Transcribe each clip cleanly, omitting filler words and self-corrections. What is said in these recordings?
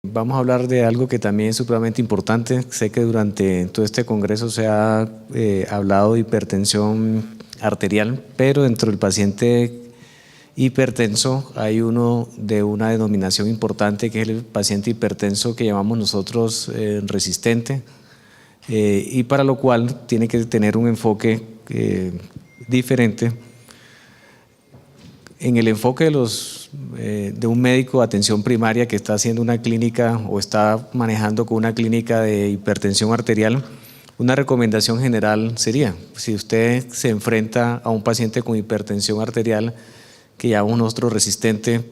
Vamos a hablar de algo que también es supremamente importante. Sé que durante todo este congreso se ha hablado de hipertensión arterial, pero dentro del paciente hipertenso hay uno de una denominación importante que es el paciente hipertenso que llamamos nosotros resistente, y para lo cual tiene que tener un enfoque diferente. En el enfoque de un médico de atención primaria que está haciendo una clínica o está manejando con una clínica de hipertensión arterial, una recomendación general sería, si usted se enfrenta a un paciente con hipertensión arterial que llamamos nosotros resistente,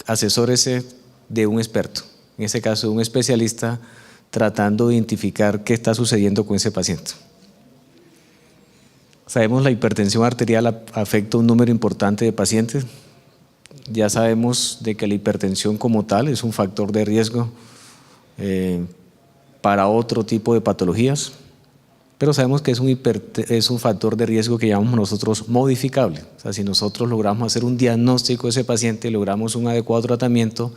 asesórese de un experto, en ese caso de un especialista, tratando de identificar qué está sucediendo con ese paciente. Sabemos que la hipertensión arterial afecta a un número importante de pacientes. Ya sabemos de que la hipertensión como tal es un factor de riesgo para otro tipo de patologías, pero sabemos que es un factor de riesgo que llamamos nosotros modificable. O sea, si nosotros logramos hacer un diagnóstico de ese paciente y logramos un adecuado tratamiento,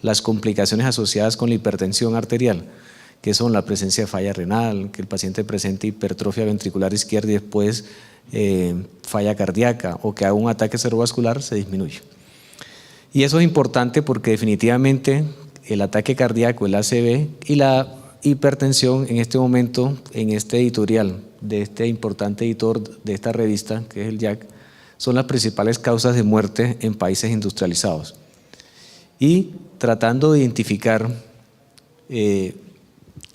las complicaciones asociadas con la hipertensión arterial, que son la presencia de falla renal, que el paciente presente hipertrofia ventricular izquierda y después falla cardíaca o que haga un ataque cerebrovascular, se disminuye. Y eso es importante porque definitivamente el ataque cardíaco, el ACV y la hipertensión en este momento, en este editorial de este importante editor de esta revista, que es el JACC, son las principales causas de muerte en países industrializados. Y tratando de identificar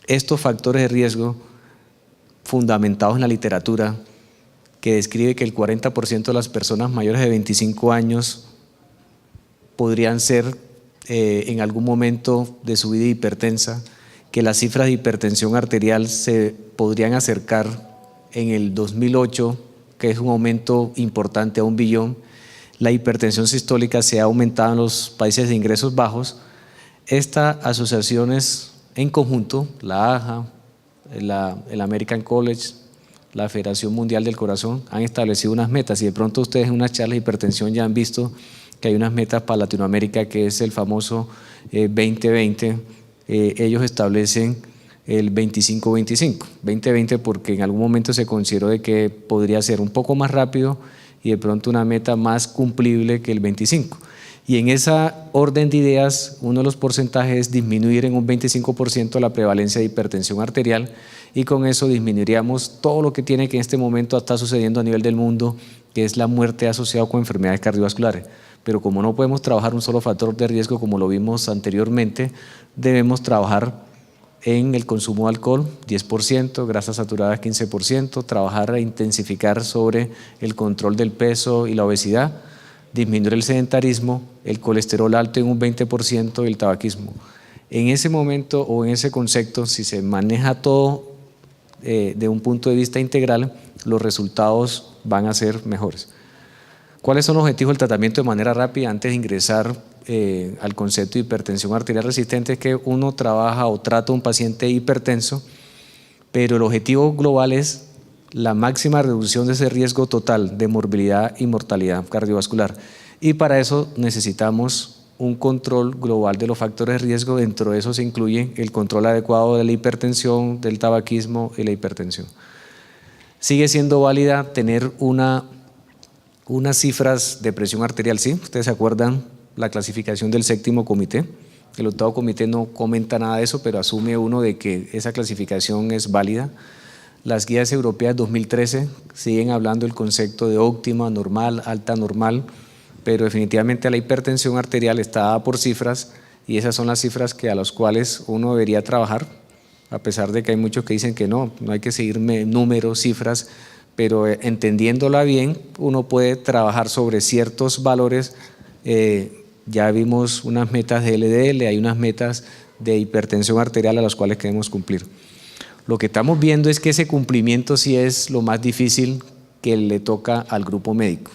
estos factores de riesgo fundamentados en la literatura, que describe que el 40% de las personas mayores de 25 años podrían ser en algún momento de su vida hipertensa, que las cifras de hipertensión arterial se podrían acercar en el 2008, que es un aumento importante a 1 billón. La hipertensión sistólica se ha aumentado en los países de ingresos bajos. Estas asociaciones en conjunto, la AHA, el American College, la Federación Mundial del Corazón, han establecido unas metas, y de pronto ustedes en unas charlas de hipertensión ya han visto que hay unas metas para Latinoamérica, que es el famoso 2020. Ellos establecen el 25-25, 2020 porque en algún momento se consideró de que podría ser un poco más rápido y de pronto una meta más cumplible que el 25. Y en esa orden de ideas, uno de los porcentajes es disminuir en un 25% la prevalencia de hipertensión arterial, y con eso disminuiríamos todo lo que tiene que en este momento está sucediendo a nivel del mundo, que es la muerte asociada con enfermedades cardiovasculares. Pero como no podemos trabajar un solo factor de riesgo como lo vimos anteriormente, debemos trabajar en el consumo de alcohol, 10%, grasas saturadas 15%, trabajar e intensificar sobre el control del peso y la obesidad, disminuir el sedentarismo, el colesterol alto en un 20% y el tabaquismo. En ese momento o en ese concepto, si se maneja todo de un punto de vista integral, los resultados van a ser mejores. ¿Cuáles son los objetivos del tratamiento de manera rápida antes de ingresar al concepto de hipertensión arterial resistente? Es que uno trabaja o trata a un paciente hipertenso, pero el objetivo global es la máxima reducción de ese riesgo total de morbilidad y mortalidad cardiovascular. Y para eso necesitamos un control global de los factores de riesgo. Dentro de eso se incluye el control adecuado de la hipertensión, del tabaquismo y la hipertensión. Sigue siendo válida tener unas cifras de presión arterial, ¿sí? Ustedes se acuerdan la clasificación del 7º comité. El 8º comité no comenta nada de eso, pero asume uno de que esa clasificación es válida. Las guías europeas 2013 siguen hablando del concepto de óptima, normal, alta, normal, pero definitivamente la hipertensión arterial está dada por cifras, y esas son las cifras a las cuales uno debería trabajar, a pesar de que hay muchos que dicen que no hay que seguir números, cifras, pero entendiéndola bien, uno puede trabajar sobre ciertos valores. Ya vimos unas metas de LDL, hay unas metas de hipertensión arterial a las cuales queremos cumplir. Lo que estamos viendo es que ese cumplimiento sí es lo más difícil que le toca al grupo médico.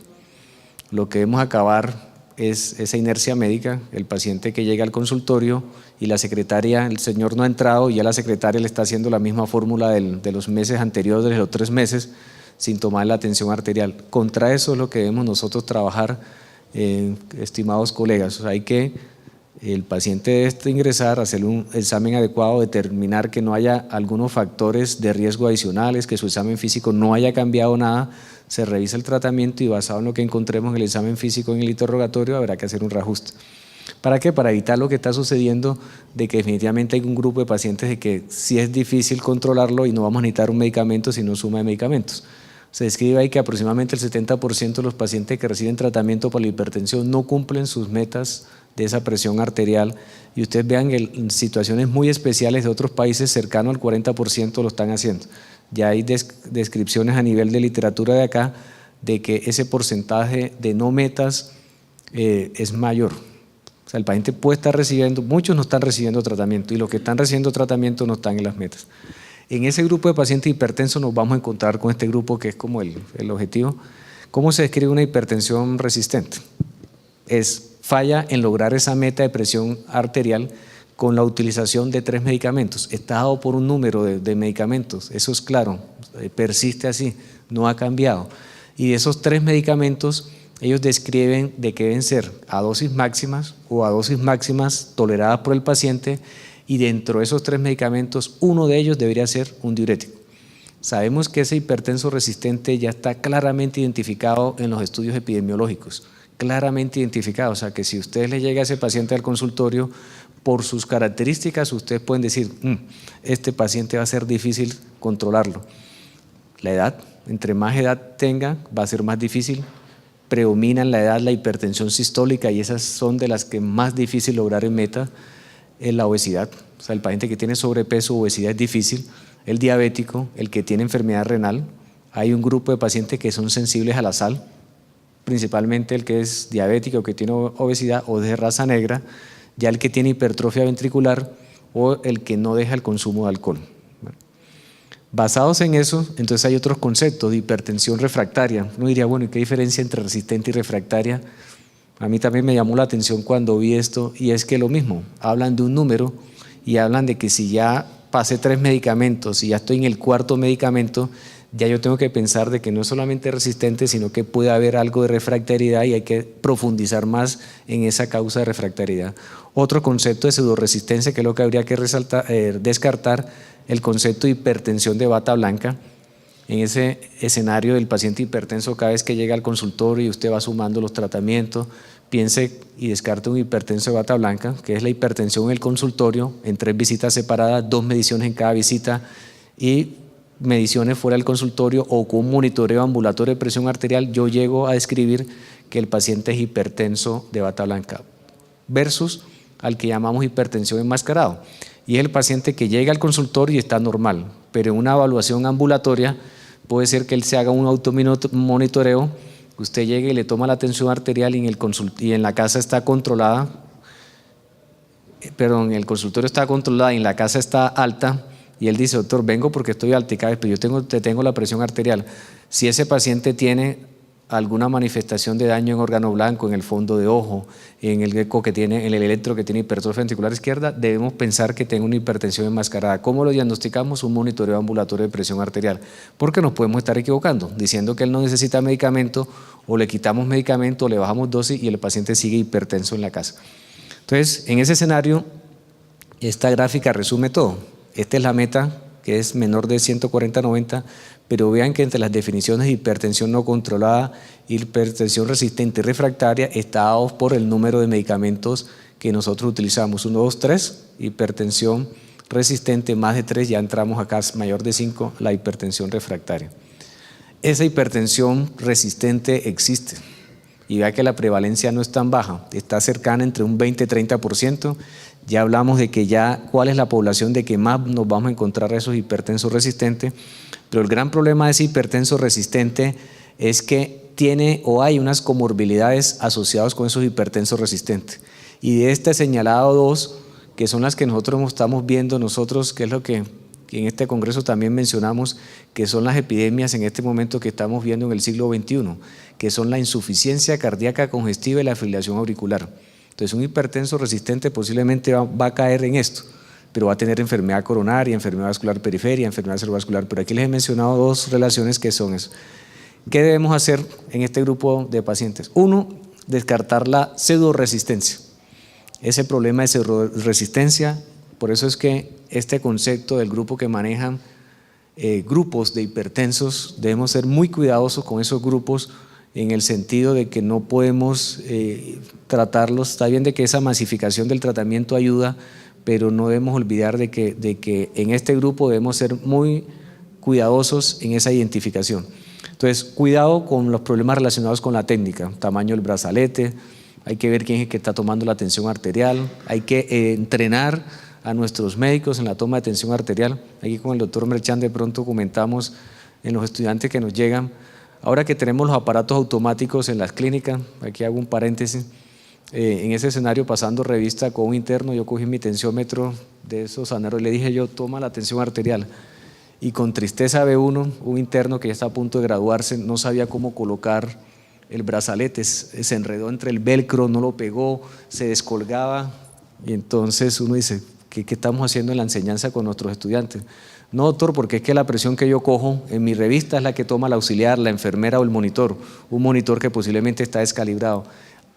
Lo que debemos acabar es esa inercia médica, el paciente que llega al consultorio y la secretaria, el señor no ha entrado y ya la secretaria le está haciendo la misma fórmula de los meses anteriores, de los 3 meses, sin tomar la atención arterial. Contra eso es lo que debemos nosotros trabajar, estimados colegas. O sea, hay que El paciente debe ingresar, hacer un examen adecuado, determinar que no haya algunos factores de riesgo adicionales, que su examen físico no haya cambiado nada, se revisa el tratamiento y basado en lo que encontremos en el examen físico en el interrogatorio habrá que hacer un reajuste. ¿Para qué? Para evitar lo que está sucediendo de que definitivamente hay un grupo de pacientes de que sí es difícil controlarlo y no vamos a necesitar un medicamento sino suma de medicamentos. Se describe ahí que aproximadamente el 70% de los pacientes que reciben tratamiento para la hipertensión no cumplen sus metas de esa presión arterial y ustedes vean que en situaciones muy especiales de otros países cercanos al 40% lo están haciendo. Ya hay descripciones a nivel de literatura de acá de que ese porcentaje de no metas es mayor. O sea, el paciente puede estar recibiendo, muchos no están recibiendo tratamiento y los que están recibiendo tratamiento no están en las metas. En ese grupo de pacientes hipertensos nos vamos a encontrar con este grupo que es como el objetivo. ¿Cómo se describe una hipertensión resistente? Es falla en lograr esa meta de presión arterial con la utilización de 3 medicamentos. Está dado por un número de medicamentos, eso es claro, persiste así, no ha cambiado. Y de esos 3 medicamentos, ellos describen de que deben ser a dosis máximas o a dosis máximas toleradas por el paciente y dentro de esos 3 medicamentos, uno de ellos debería ser un diurético. Sabemos que ese hipertenso resistente ya está claramente identificado en los estudios epidemiológicos, claramente identificado, o sea que si usted le llega a ese paciente al consultorio, por sus características ustedes pueden decir, este paciente va a ser difícil controlarlo. La edad, entre más edad tenga, va a ser más difícil. Predomina en la edad la hipertensión sistólica y esas son de las que más difícil lograr en meta. La obesidad, o sea, el paciente que tiene sobrepeso o obesidad es difícil. El diabético, el que tiene enfermedad renal. Hay un grupo de pacientes que son sensibles a la sal, principalmente el que es diabético, que tiene obesidad o de raza negra, ya el que tiene hipertrofia ventricular o el que no deja el consumo de alcohol. Basados en eso, entonces hay otros conceptos de hipertensión refractaria. Uno diría, bueno, ¿y qué diferencia entre resistente y refractaria? A mí también me llamó la atención cuando vi esto y es que lo mismo, hablan de un número y hablan de que si ya pasé 3 medicamentos y ya estoy en el 4.º medicamento, ya yo tengo que pensar de que no es solamente resistente, sino que puede haber algo de refractariedad y hay que profundizar más en esa causa de refractariedad. Otro concepto de pseudoresistencia, que es lo que habría que descartar, el concepto de hipertensión de bata blanca. En ese escenario del paciente hipertenso, cada vez que llega al consultorio y usted va sumando los tratamientos, piense y descarte un hipertenso de bata blanca, que es la hipertensión en el consultorio, en 3 visitas separadas, 2 mediciones en cada visita y mediciones fuera del consultorio o con un monitoreo ambulatorio de presión arterial. Yo llego a describir que el paciente es hipertenso de bata blanca versus al que llamamos hipertensión enmascarado. Y es el paciente que llega al consultorio y está normal, pero en una evaluación ambulatoria puede ser que él se haga un automonitoreo, usted llegue y le toma la tensión arterial y en la casa está controlada, perdón, en el consultorio está controlada y en la casa está alta, y él dice, doctor, vengo porque estoy alta y cada vez, pero yo tengo la presión arterial. Si ese paciente tiene alguna manifestación de daño en órgano blanco, en el fondo de ojo, en el eco que tiene, en el electro que tiene hipertrofia ventricular izquierda, debemos pensar que tiene una hipertensión enmascarada. ¿Cómo lo diagnosticamos? Un monitoreo ambulatorio de presión arterial, porque nos podemos estar equivocando, diciendo que él no necesita medicamento, o le quitamos medicamento, o le bajamos dosis y el paciente sigue hipertenso en la casa. Entonces, en ese escenario, esta gráfica resume todo. Esta es la meta, que es menor de 140/90, pero vean que entre las definiciones de hipertensión no controlada, hipertensión resistente y refractaria está dados por el número de medicamentos que nosotros utilizamos. 1, 2, 3, hipertensión resistente, más de 3, ya entramos acá, mayor de 5, la hipertensión refractaria. Esa hipertensión resistente existe y vea que la prevalencia no es tan baja, está cercana entre un 20-30%. Ya hablamos de que cuál es la población de que más nos vamos a encontrar a esos hipertensos resistentes, pero el gran problema de ese hipertenso resistente es que tiene o hay unas comorbilidades asociadas con esos hipertensos resistentes. Y de este he señalado 2, que son las que nosotros estamos viendo nosotros, que es lo que en este congreso también mencionamos, que son las epidemias en este momento que estamos viendo en el siglo XXI, que son la insuficiencia cardíaca congestiva y la fibrilación auricular. Entonces un hipertenso resistente posiblemente va a caer en esto, pero va a tener enfermedad coronaria, enfermedad vascular periferia, enfermedad cerebrovascular. Pero aquí les he mencionado 2 relaciones que son eso. ¿Qué debemos hacer en este grupo de pacientes? 1, descartar la pseudoresistencia. ese problema de resistencia. Por eso es que este concepto del grupo que manejan grupos de hipertensos, debemos ser muy cuidadosos con esos grupos en el sentido de que no podemos tratarlos. Está bien de que esa masificación del tratamiento ayuda, pero no debemos olvidar de que en este grupo debemos ser muy cuidadosos en esa identificación. Entonces, cuidado con los problemas relacionados con la técnica, tamaño del brazalete, hay que ver quién es el que está tomando la tensión arterial, hay que entrenar a nuestros médicos en la toma de tensión arterial. Aquí con el doctor Merchan de pronto comentamos en los estudiantes que nos llegan, ahora que tenemos los aparatos automáticos en las clínicas, aquí hago un paréntesis, en ese escenario pasando revista con un interno, yo cogí mi tensiómetro de esos saneros y le dije yo, toma la tensión arterial. Y con tristeza ve uno, un interno que ya está a punto de graduarse, no sabía cómo colocar el brazalete, se enredó entre el velcro, no lo pegó, se descolgaba, y entonces uno dice, ¿qué estamos haciendo en la enseñanza con nuestros estudiantes? No, doctor, porque es que la presión que yo cojo en mi revista es la que toma el auxiliar, la enfermera o el monitor, un monitor que posiblemente está descalibrado.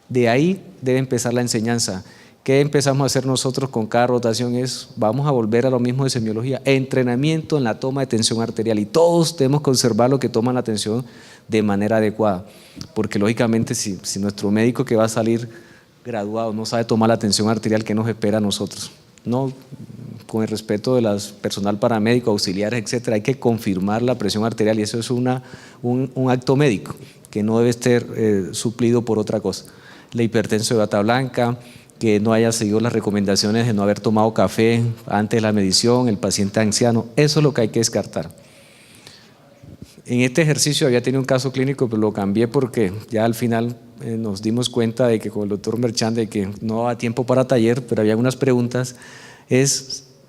De ahí debe empezar la enseñanza. ¿Qué empezamos a hacer nosotros con cada rotación? Vamos a volver a lo mismo de semiología, entrenamiento en la toma de tensión arterial, y todos debemos conservar lo que toman la tensión de manera adecuada, porque lógicamente si nuestro médico que va a salir graduado no sabe tomar la tensión arterial, ¿qué nos espera a nosotros? No, con el respeto de las personal paramédico, auxiliares, etcétera, hay que confirmar la presión arterial, y eso es un acto médico que no debe ser suplido por otra cosa. La hipertensión de bata blanca, que no haya seguido las recomendaciones de no haber tomado café antes de la medición, el paciente anciano, eso es lo que hay que descartar. En este ejercicio había tenido un caso clínico, pero lo cambié porque ya al final nos dimos cuenta de que con el doctor Merchan de que no daba tiempo para taller, pero había unas preguntas,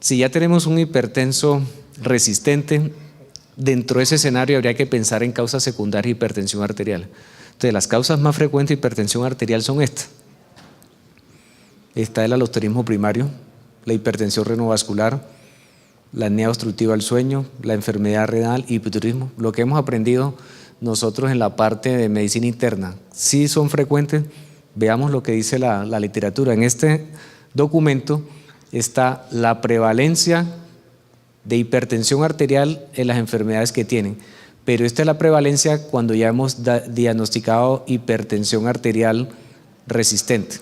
si ya tenemos un hipertenso resistente, dentro de ese escenario habría que pensar en causas secundarias de hipertensión arterial. Entonces, las causas más frecuentes de hipertensión arterial son estas. Está el alosterismo primario, la hipertensión renovascular, la apnea obstructiva del sueño, la enfermedad renal y hipotiroidismo. Lo que hemos aprendido nosotros en la parte de medicina interna, sí son frecuentes. Veamos lo que dice la literatura. En este documento está la prevalencia de hipertensión arterial en las enfermedades que tienen, pero esta es la prevalencia cuando ya hemos diagnosticado hipertensión arterial resistente.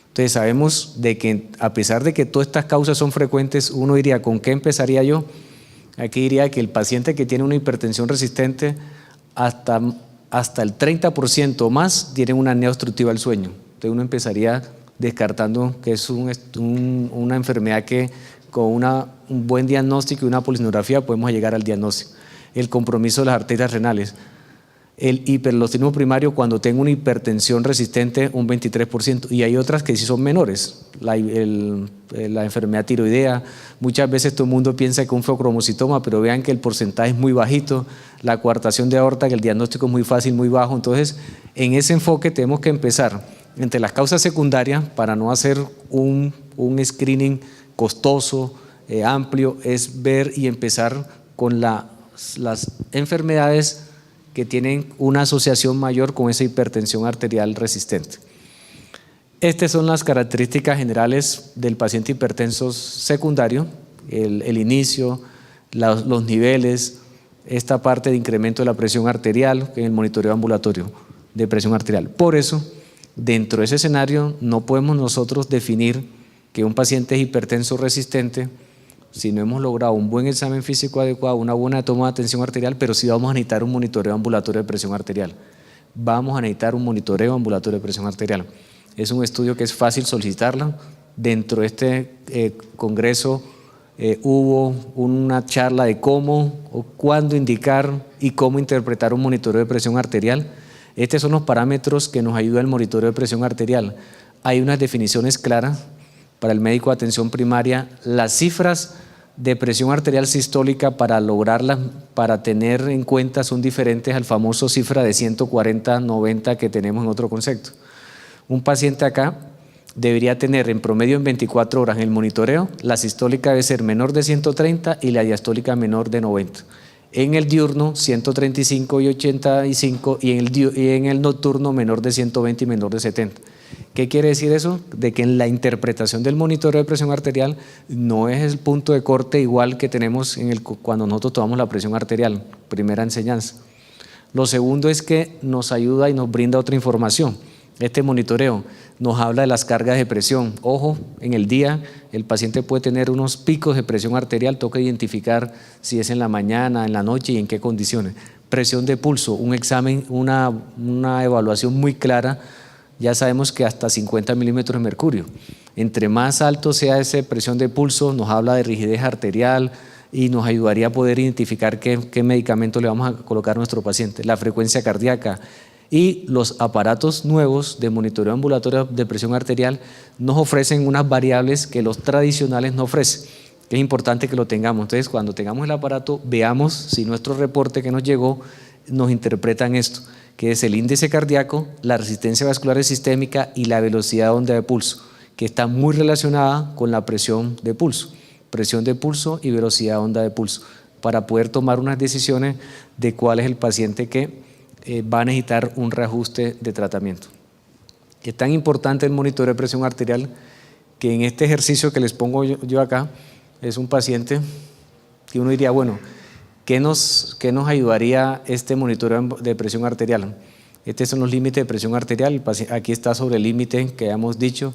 Entonces sabemos de que a pesar de que todas estas causas son frecuentes, uno diría, ¿con qué empezaría yo? Aquí diría que el paciente que tiene una hipertensión resistente, hasta el 30% o más tiene una apnea obstructiva del sueño. Entonces uno empezaría descartando que es una enfermedad que con un buen diagnóstico y una polisonografía podemos llegar al diagnóstico. El compromiso de las arterias renales. El hiperlosterismo primario, cuando tengo una hipertensión resistente, un 23%, y hay otras que sí son menores. La enfermedad tiroidea, muchas veces todo el mundo piensa que un feocromocitoma, pero vean que el porcentaje es muy bajito. La coartación de aorta, que el diagnóstico es muy fácil, muy bajo. Entonces, en ese enfoque tenemos que empezar entre las causas secundarias, para no hacer un screening costoso, amplio, es ver y empezar con las enfermedades que tienen una asociación mayor con esa hipertensión arterial resistente. Estas son las características generales del paciente hipertenso secundario, el inicio, los niveles, esta parte de incremento de la presión arterial en el monitoreo ambulatorio de presión arterial. Por eso, dentro de ese escenario no podemos nosotros definir que un paciente es hipertenso resistente si no hemos logrado un buen examen físico adecuado, una buena toma de tensión arterial, pero sí vamos a necesitar un monitoreo ambulatorio de presión arterial. Vamos a necesitar un monitoreo ambulatorio de presión arterial. Es un estudio que es fácil solicitarlo. Dentro de este congreso hubo una charla de cómo o cuándo indicar y cómo interpretar un monitoreo de presión arterial. Estos son los parámetros que nos ayuda el monitoreo de presión arterial. Hay unas definiciones claras para el médico de atención primaria. Las cifras de presión arterial sistólica, para lograrlas, para tener en cuenta, son diferentes al famoso cifra de 140-90 que tenemos en otro concepto. Un paciente acá debería tener en promedio en 24 horas en el monitoreo, la sistólica debe ser menor de 130 y la diastólica menor de 90. En el diurno 135 y 85 y en el nocturno menor de 120 y menor de 70. ¿Qué quiere decir eso? De que en la interpretación del monitoreo de presión arterial no es el punto de corte igual que tenemos cuando nosotros tomamos la presión arterial, primera enseñanza. Lo segundo es que nos ayuda y nos brinda otra información. Este monitoreo nos habla de las cargas de presión. Ojo, en el día el paciente puede tener unos picos de presión arterial, toca identificar si es en la mañana, en la noche y en qué condiciones. Presión de pulso, un examen, una evaluación muy clara. Ya sabemos que hasta 50 milímetros de mercurio. Entre más alto sea esa presión de pulso, nos habla de rigidez arterial y nos ayudaría a poder identificar qué medicamento le vamos a colocar a nuestro paciente. La frecuencia cardíaca y los aparatos nuevos de monitoreo ambulatorio de presión arterial nos ofrecen unas variables que los tradicionales no ofrecen. Es importante que lo tengamos. Entonces, cuando tengamos el aparato, veamos si nuestro reporte que nos llegó nos interpretan esto, que es el índice cardíaco, la resistencia vascular sistémica y la velocidad de onda de pulso, que está muy relacionada con la presión de pulso y velocidad de onda de pulso, para poder tomar unas decisiones de cuál es el paciente que va a necesitar un reajuste de tratamiento. Es tan importante el monitoreo de presión arterial que en este ejercicio que les pongo yo acá, es un paciente que uno diría, bueno, ¿qué nos ayudaría este monitoreo de presión arterial? Estos son los límites de presión arterial, aquí está sobre el límite que hemos dicho,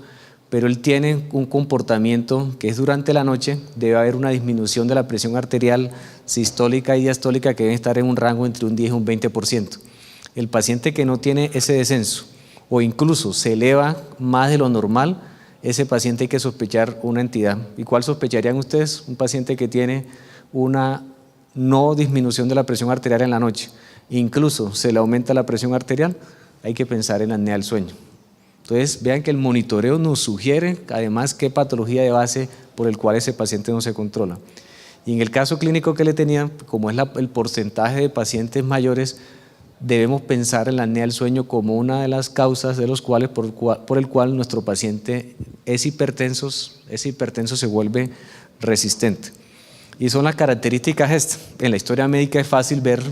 pero él tiene un comportamiento que es durante la noche, debe haber una disminución de la presión arterial sistólica y diastólica que debe estar en un rango entre un 10 y un 20%. El paciente que no tiene ese descenso o incluso se eleva más de lo normal, ese paciente hay que sospechar una entidad. ¿Y cuál sospecharían ustedes? Un paciente que tiene una no disminución de la presión arterial en la noche, incluso se le aumenta la presión arterial, hay que pensar en la apnea del sueño. Entonces vean que el monitoreo nos sugiere además qué patología de base por el cual ese paciente no se controla. Y en el caso clínico que le tenía, como es el porcentaje de pacientes mayores, debemos pensar en la apnea del sueño como una de las causas de los cuales por el cual nuestro paciente ese hipertenso se vuelve resistente. Y son las características estas. En la historia médica es fácil ver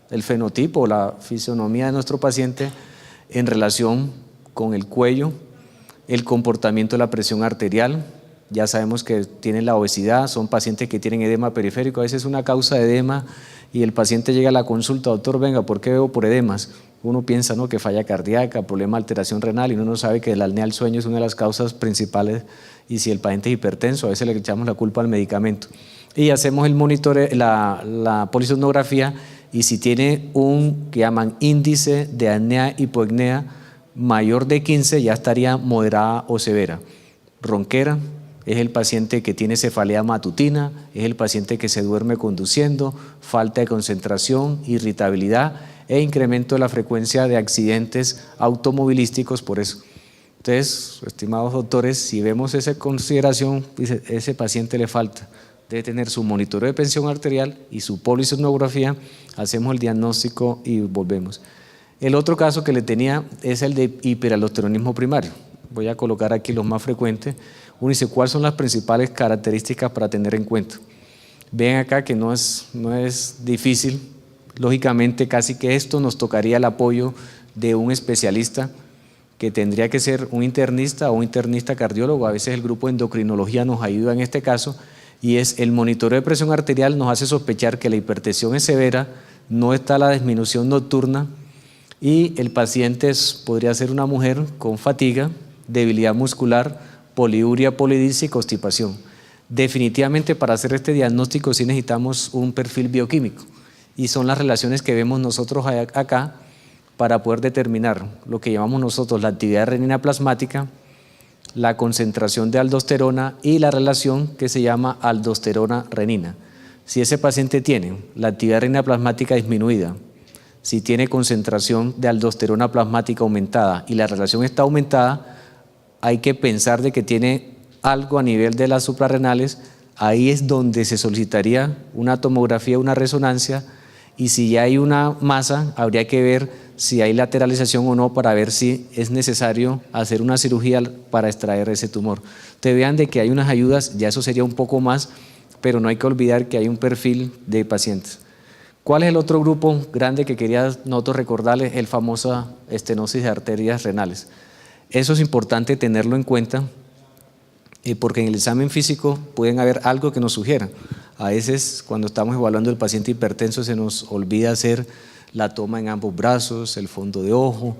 el fenotipo, la fisionomía de nuestro paciente en relación con el cuello, el comportamiento de la presión arterial. Ya sabemos que tienen la obesidad, son pacientes que tienen edema periférico, a veces es una causa de edema y el paciente llega a la consulta, doctor, venga, ¿por qué veo por edemas? Uno piensa, ¿no?, que falla cardíaca, problema de alteración renal, y uno no sabe que la apnea del sueño es una de las causas principales, y si el paciente es hipertenso, a veces le echamos la culpa al medicamento. Y hacemos el monitoreo, la polisomnografía, y si tiene que llaman índice de apnea hipoapnea mayor de 15, ya estaría moderada o severa. Ronquera, es el paciente que tiene cefalea matutina, es el paciente que se duerme conduciendo, falta de concentración, irritabilidad e incremento de la frecuencia de accidentes automovilísticos por eso. Entonces, estimados doctores, si vemos esa consideración, dice, ese paciente le falta, debe tener su monitoreo de presión arterial y su polisomnografía, hacemos el diagnóstico y volvemos. El otro caso que le tenía es el de hiperaldosteronismo primario. Voy a colocar aquí los más frecuentes. Uno dice, ¿cuáles son las principales características para tener en cuenta? Ven acá que no es difícil. Lógicamente, casi que esto nos tocaría el apoyo de un especialista, que tendría que ser un internista o un internista cardiólogo. A veces el grupo de endocrinología nos ayuda en este caso, y es el monitoreo de presión arterial nos hace sospechar que la hipertensión es severa, no está la disminución nocturna, y el paciente podría ser una mujer con fatiga, debilidad muscular, poliuria, polidipsia y constipación. Definitivamente para hacer este diagnóstico sí necesitamos un perfil bioquímico, y son las relaciones que vemos nosotros acá para poder determinar lo que llamamos nosotros la actividad de renina plasmática, la concentración de aldosterona y la relación que se llama aldosterona-renina. Si ese paciente tiene la actividad de renina plasmática disminuida, si tiene concentración de aldosterona plasmática aumentada y la relación está aumentada, hay que pensar de que tiene algo a nivel de las suprarrenales. Ahí es donde se solicitaría una tomografía, una resonancia, y si ya hay una masa, habría que ver si hay lateralización o no para ver si es necesario hacer una cirugía para extraer ese tumor. Te vean de que hay unas ayudas, ya eso sería un poco más, pero no hay que olvidar que hay un perfil de pacientes. ¿Cuál es el otro grupo grande que quería nosotros recordarles? El famoso estenosis de arterias renales. Eso es importante tenerlo en cuenta porque en el examen físico pueden haber algo que nos sugiera. A veces cuando estamos evaluando el paciente hipertenso se nos olvida hacer la toma en ambos brazos, el fondo de ojo,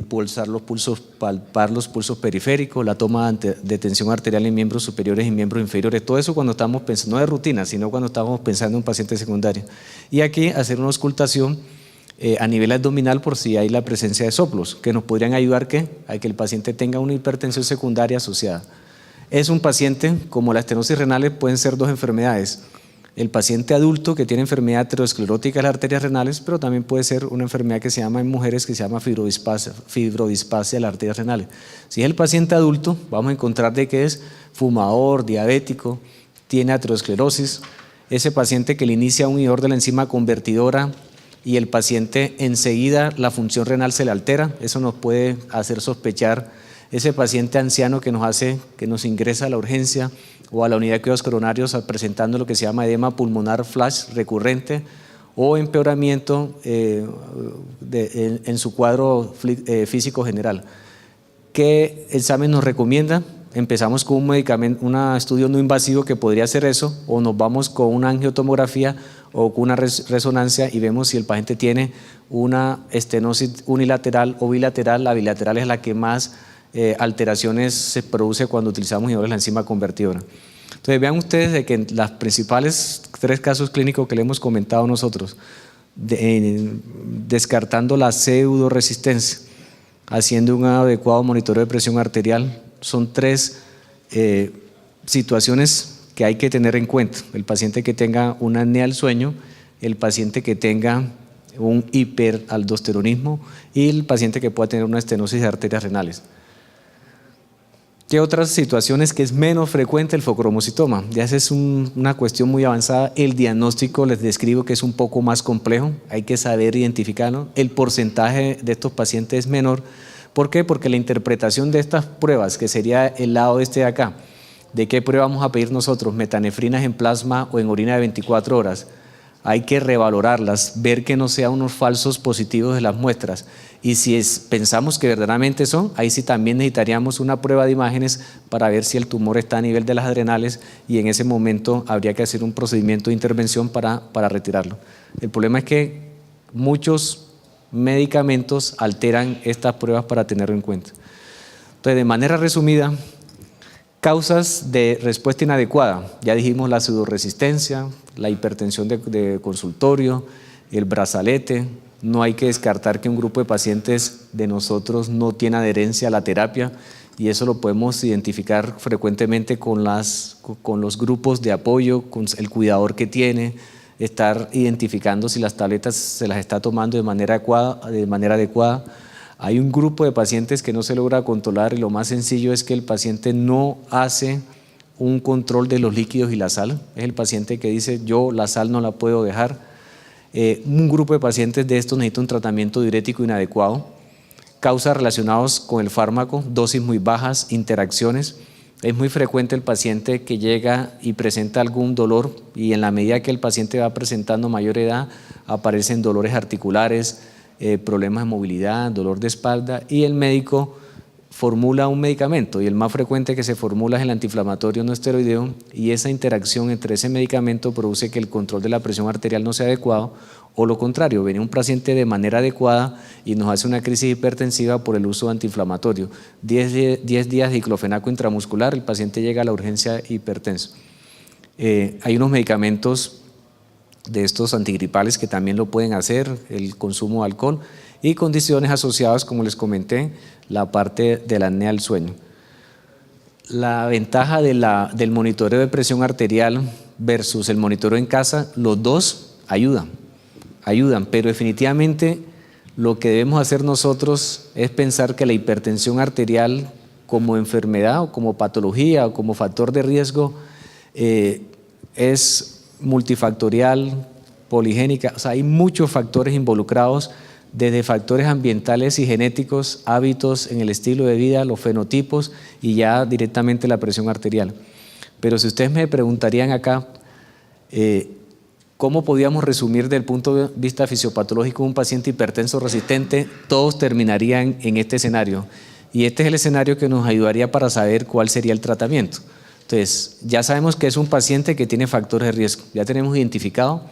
pulsar los pulsos, palpar los pulsos periféricos, la toma de tensión arterial en miembros superiores y miembros inferiores, todo eso cuando estamos pensando, no de rutina, sino cuando estamos pensando en un paciente secundario. Y aquí hacer una auscultación a nivel abdominal por si hay la presencia de soplos, que nos podrían ayudar a que el paciente tenga una hipertensión secundaria asociada. Es un paciente, como la estenosis renal, pueden ser dos enfermedades. El paciente adulto que tiene enfermedad aterosclerótica de las arterias renales, pero también puede ser una enfermedad que se llama en mujeres, que se llama fibrodisplasia de las arterias renales. Si es el paciente adulto, vamos a encontrar de que es fumador, diabético, tiene aterosclerosis. Ese paciente que le inicia un inhibidor de la enzima convertidora y el paciente enseguida la función renal se le altera, eso nos puede hacer sospechar ese paciente anciano que nos ingresa a la urgencia o a la unidad de cuidados coronarios presentando lo que se llama edema pulmonar flash recurrente o empeoramiento en su cuadro físico general. ¿Qué examen nos recomienda? Empezamos con un medicamento, un estudio no invasivo que podría hacer eso, o nos vamos con una angiotomografía o con una resonancia y vemos si el paciente tiene una estenosis unilateral o bilateral. La bilateral es la que más alteraciones se produce cuando utilizamos inhibidores de la enzima convertidora. Entonces vean ustedes de que en las principales 3 casos clínicos que le hemos comentado nosotros, descartando la pseudoresistencia, haciendo un adecuado monitoreo de presión arterial, son 3 situaciones que hay que tener en cuenta. El paciente que tenga una apnea del sueño, el paciente que tenga un hiperaldosteronismo y el paciente que pueda tener una estenosis de arterias renales. ¿Qué otras situaciones que es menos frecuente? El focromocitoma. Ya esa es una cuestión muy avanzada. El diagnóstico les describo que es un poco más complejo, hay que saber identificarlo. El porcentaje de estos pacientes es menor. ¿Por qué? Porque la interpretación de estas pruebas, que sería el lado este de acá, ¿de qué prueba vamos a pedir nosotros? Metanefrinas en plasma o en orina de 24 horas. Hay que revalorarlas, ver que no sean unos falsos positivos de las muestras. Y si pensamos que verdaderamente son, ahí sí también necesitaríamos una prueba de imágenes para ver si el tumor está a nivel de las adrenales y en ese momento habría que hacer un procedimiento de intervención para retirarlo. El problema es que muchos medicamentos alteran estas pruebas para tenerlo en cuenta. Entonces, de manera resumida, causas de respuesta inadecuada. Ya dijimos la pseudoresistencia, la hipertensión de consultorio, el brazalete. No hay que descartar que un grupo de pacientes de nosotros no tiene adherencia a la terapia y eso lo podemos identificar frecuentemente con los grupos de apoyo, con el cuidador que tiene, estar identificando si las tabletas se las está tomando de manera adecuada. Hay un grupo de pacientes que no se logra controlar y lo más sencillo es que el paciente no hace un control de los líquidos y la sal. Es el paciente que dice, yo la sal no la puedo dejar. Un grupo de pacientes de estos necesita un tratamiento diurético inadecuado. Causas relacionadas con el fármaco, dosis muy bajas, interacciones. Es muy frecuente el paciente que llega y presenta algún dolor y en la medida que el paciente va presentando mayor edad aparecen dolores articulares, problemas de movilidad, dolor de espalda y el médico formula un medicamento y el más frecuente que se formula es el antiinflamatorio no esteroideo y esa interacción entre ese medicamento produce que el control de la presión arterial no sea adecuado o lo contrario, viene un paciente de manera adecuada y nos hace una crisis hipertensiva por el uso de antiinflamatorio. 10 días de diclofenaco intramuscular, el paciente llega a la urgencia hipertenso. Hay unos medicamentos de estos antigripales que también lo pueden hacer, el consumo de alcohol y condiciones asociadas, como les comenté, la parte de la apnea del sueño. La ventaja del monitoreo de presión arterial versus el monitoreo en casa, los dos ayudan, pero definitivamente lo que debemos hacer nosotros es pensar que la hipertensión arterial como enfermedad o como patología o como factor de riesgo es multifactorial, poligénica, o sea, hay muchos factores involucrados, desde factores ambientales y genéticos, hábitos en el estilo de vida, los fenotipos y ya directamente la presión arterial. Pero si ustedes me preguntarían acá, ¿cómo podíamos resumir desde el punto de vista fisiopatológico un paciente hipertenso resistente? Todos terminarían en este escenario. Y este es el escenario que nos ayudaría para saber cuál sería el tratamiento. Entonces, ya sabemos que es un paciente que tiene factores de riesgo. Ya tenemos identificado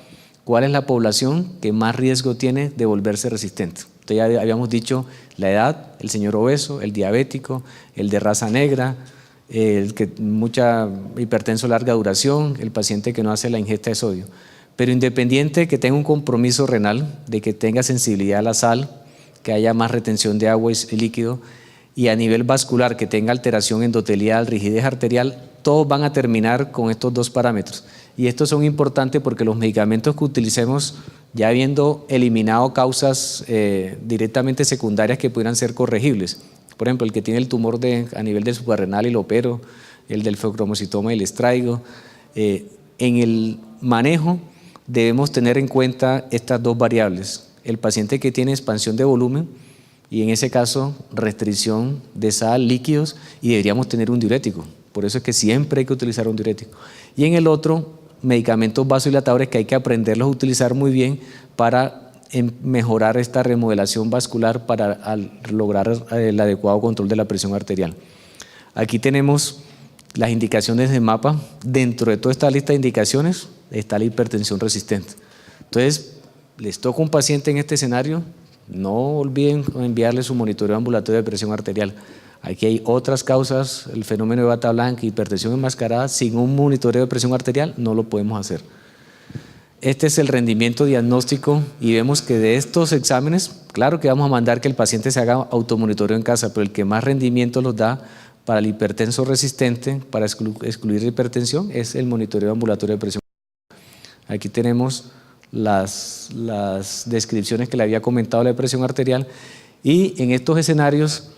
cuál es la población que más riesgo tiene de volverse resistente. Entonces, ya habíamos dicho la edad, el señor obeso, el diabético, el de raza negra, el que mucha hipertenso larga duración, el paciente que no hace la ingesta de sodio. Pero independiente de que tenga un compromiso renal, de que tenga sensibilidad a la sal, que haya más retención de agua y líquido, y a nivel vascular que tenga alteración endotelial, rigidez arterial, todos van a terminar con estos dos parámetros. Y estos son importantes porque los medicamentos que utilicemos, ya habiendo eliminado causas directamente secundarias que pudieran ser corregibles, por ejemplo, el que tiene el tumor a nivel del suprarrenal y lo opero, el del feocromocitoma y el extraigo, en el manejo debemos tener en cuenta estas dos variables. El paciente que tiene expansión de volumen y en ese caso restricción de sal, líquidos, y deberíamos tener un diurético. Por eso es que siempre hay que utilizar un diurético. Y en el otro, medicamentos vasodilatadores que hay que aprenderlos a utilizar muy bien para mejorar esta remodelación vascular para lograr el adecuado control de la presión arterial. Aquí tenemos las indicaciones de mapa. Dentro de toda esta lista de indicaciones está la hipertensión resistente. Entonces, les toca un paciente en este escenario, no olviden enviarle su monitoreo ambulatorio de presión arterial. Aquí hay otras causas, el fenómeno de bata blanca, hipertensión enmascarada, sin un monitoreo de presión arterial no lo podemos hacer. Este es el rendimiento diagnóstico y vemos que de estos exámenes, claro que vamos a mandar que el paciente se haga automonitoreo en casa, pero el que más rendimiento los da para el hipertenso resistente, para excluir la hipertensión, es el monitoreo ambulatorio de presión. Aquí tenemos las descripciones que le había comentado de la presión arterial, y en estos escenarios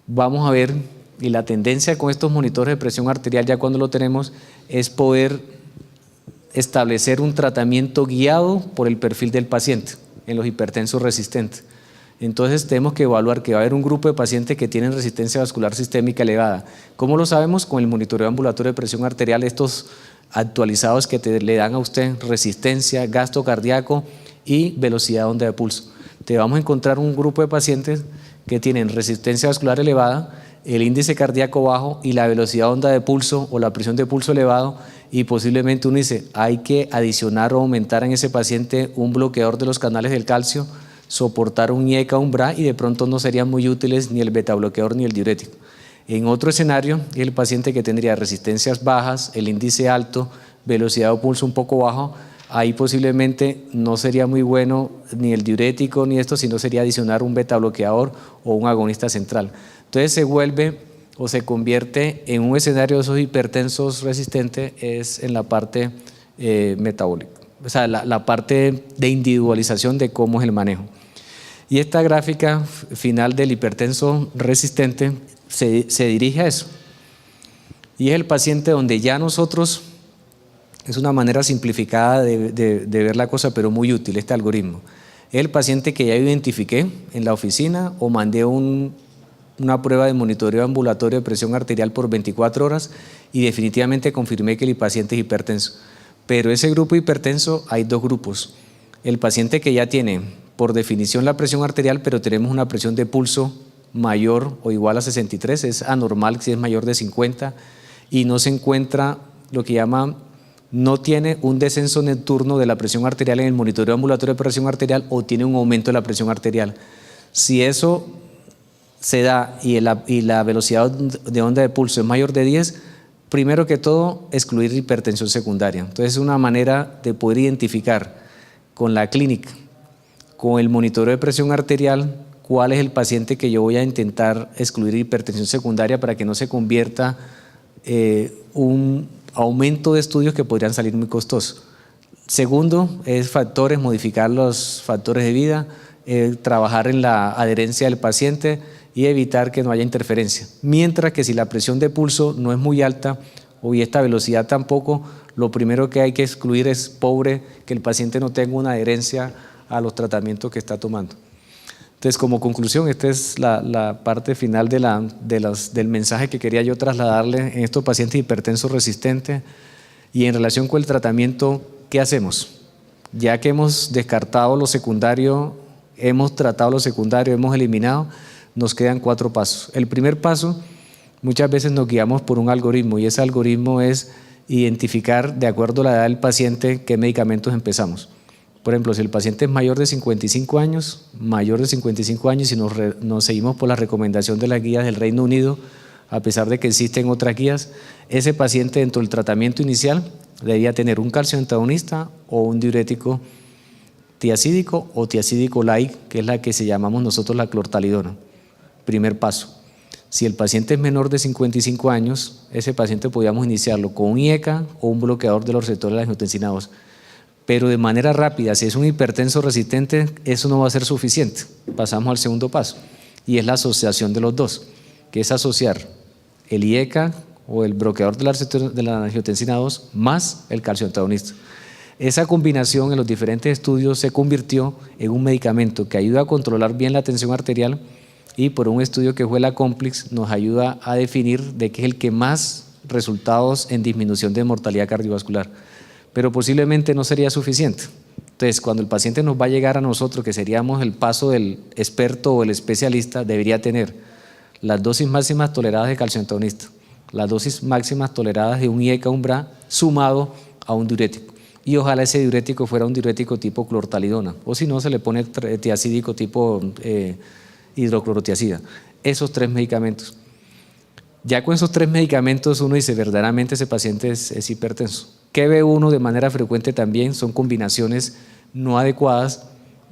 vamos a ver, y la tendencia con estos monitores de presión arterial ya cuando lo tenemos es poder establecer un tratamiento guiado por el perfil del paciente en los hipertensos resistentes. Entonces tenemos que evaluar que va a haber un grupo de pacientes que tienen resistencia vascular sistémica elevada. ¿Cómo lo sabemos? Con el monitoreo ambulatorio de presión arterial, estos actualizados que le dan a usted resistencia, gasto cardíaco y velocidad de onda de pulso. Te vamos a encontrar un grupo de pacientes que tienen resistencia vascular elevada, el índice cardíaco bajo y la velocidad de onda de pulso o la presión de pulso elevado, y posiblemente uno dice, hay que adicionar o aumentar en ese paciente un bloqueador de los canales del calcio, soportar un IECA, un BRA, y de pronto no serían muy útiles ni el beta bloqueador ni el diurético. En otro escenario, el paciente que tendría resistencias bajas, el índice alto, velocidad de pulso un poco bajo, ahí posiblemente no sería muy bueno ni el diurético ni esto, sino sería adicionar un beta bloqueador o un agonista central. Entonces se vuelve o se convierte en un escenario de esos hipertensos resistentes es en la parte metabólica, o sea, la parte de individualización de cómo es el manejo. Y esta gráfica final del hipertenso resistente se dirige a eso. Y es el paciente donde ya nosotros, es una manera simplificada de ver la cosa, pero muy útil este algoritmo. Es el paciente que ya identifiqué en la oficina o mandé una prueba de monitoreo ambulatorio de presión arterial por 24 horas y definitivamente confirmé que el paciente es hipertenso. Pero ese grupo hipertenso hay dos grupos. El paciente que ya tiene por definición la presión arterial, pero tenemos una presión de pulso mayor o igual a 63, es anormal si es mayor de 50 y no se encuentra lo que llama, no tiene un descenso nocturno de la presión arterial en el monitoreo ambulatorio de presión arterial o tiene un aumento de la presión arterial. Si eso se da y la velocidad de onda de pulso es mayor de 10, primero que todo, excluir hipertensión secundaria. Entonces es una manera de poder identificar con la clínica, con el monitoreo de presión arterial, cuál es el paciente que yo voy a intentar excluir hipertensión secundaria para que no se convierta un aumento de estudios que podrían salir muy costosos. Segundo, es modificar los factores de vida, trabajar en la adherencia del paciente y evitar que no haya interferencia. Mientras que si la presión de pulso no es muy alta y esta velocidad tampoco, lo primero que hay que excluir es que el paciente no tenga una adherencia a los tratamientos que está tomando. Entonces, como conclusión, esta es la parte final del mensaje que quería yo trasladarle en estos pacientes hipertensos resistentes. Y en relación con el tratamiento, ¿qué hacemos? Ya que hemos descartado lo secundario, hemos tratado lo secundario, hemos eliminado, nos quedan 4 pasos. El primer paso, muchas veces nos guiamos por un algoritmo y ese algoritmo es identificar de acuerdo a la edad del paciente qué medicamentos empezamos. Por ejemplo, si el paciente es mayor de 55 años y nos seguimos por la recomendación de las guías del Reino Unido, a pesar de que existen otras guías, ese paciente dentro del tratamiento inicial debía tener un calcio antagonista o un diurético tiacídico o tiacídico light, que es la que llamamos nosotros la clortalidona. Primer paso. Si el paciente es menor de 55 años, ese paciente podíamos iniciarlo con un IECA o un bloqueador de los receptores de la angiotensina 2. Pero de manera rápida, si es un hipertenso resistente, eso no va a ser suficiente. Pasamos al segundo paso, y es la asociación de los dos, que es asociar el IECA o el bloqueador de la angiotensina 2 más el calcio antagonista. Esa combinación en los diferentes estudios se convirtió en un medicamento que ayuda a controlar bien la tensión arterial y por un estudio que fue la Complex nos ayuda a definir de qué es el que más resultados en disminución de mortalidad cardiovascular. Pero posiblemente no sería suficiente. Entonces, cuando el paciente nos va a llegar a nosotros, que seríamos el paso del experto o el especialista, debería tener las dosis máximas toleradas de calcio antagonista, las dosis máximas toleradas de un IECA umbra sumado a un diurético. Y ojalá ese diurético fuera un diurético tipo clortalidona, o si no se le pone tiacídico tipo hidroclorotiacida. Esos 3 medicamentos. Ya con esos 3 medicamentos uno dice, verdaderamente ese paciente es hipertenso. ¿Qué ve uno de manera frecuente también? Son combinaciones no adecuadas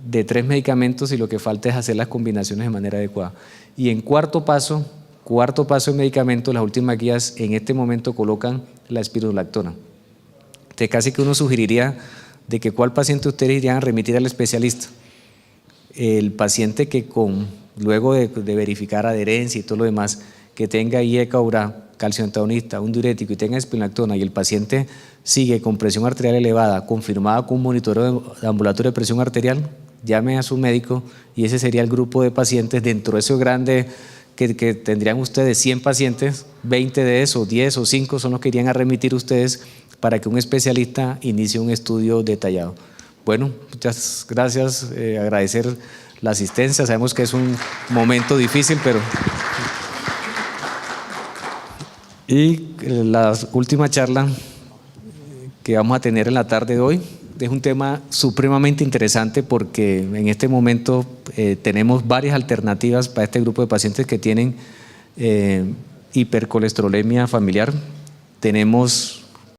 de 3 medicamentos y lo que falta es hacer las combinaciones de manera adecuada. Y en cuarto paso de medicamentos, las últimas guías en este momento colocan la espironolactona. Entonces casi que uno sugeriría de que cuál paciente ustedes irían a remitir al especialista. El paciente que luego de verificar adherencia y todo lo demás, que tenga IECA umbra, calcio antagonista, un diurético y tenga espironolactona y el paciente sigue con presión arterial elevada, confirmada con un monitoreo ambulatorio de presión arterial, llame a su médico y ese sería el grupo de pacientes dentro de ese grande que tendrían ustedes 100 pacientes, 20 de esos, 10 o 5 son los que irían a remitir ustedes para que un especialista inicie un estudio detallado. Bueno, muchas gracias, agradecer la asistencia, sabemos que es un momento difícil, pero... Y la última charla que vamos a tener en la tarde de hoy es un tema supremamente interesante porque en este momento tenemos varias alternativas para este grupo de pacientes que tienen hipercolesterolemia familiar. Tenemos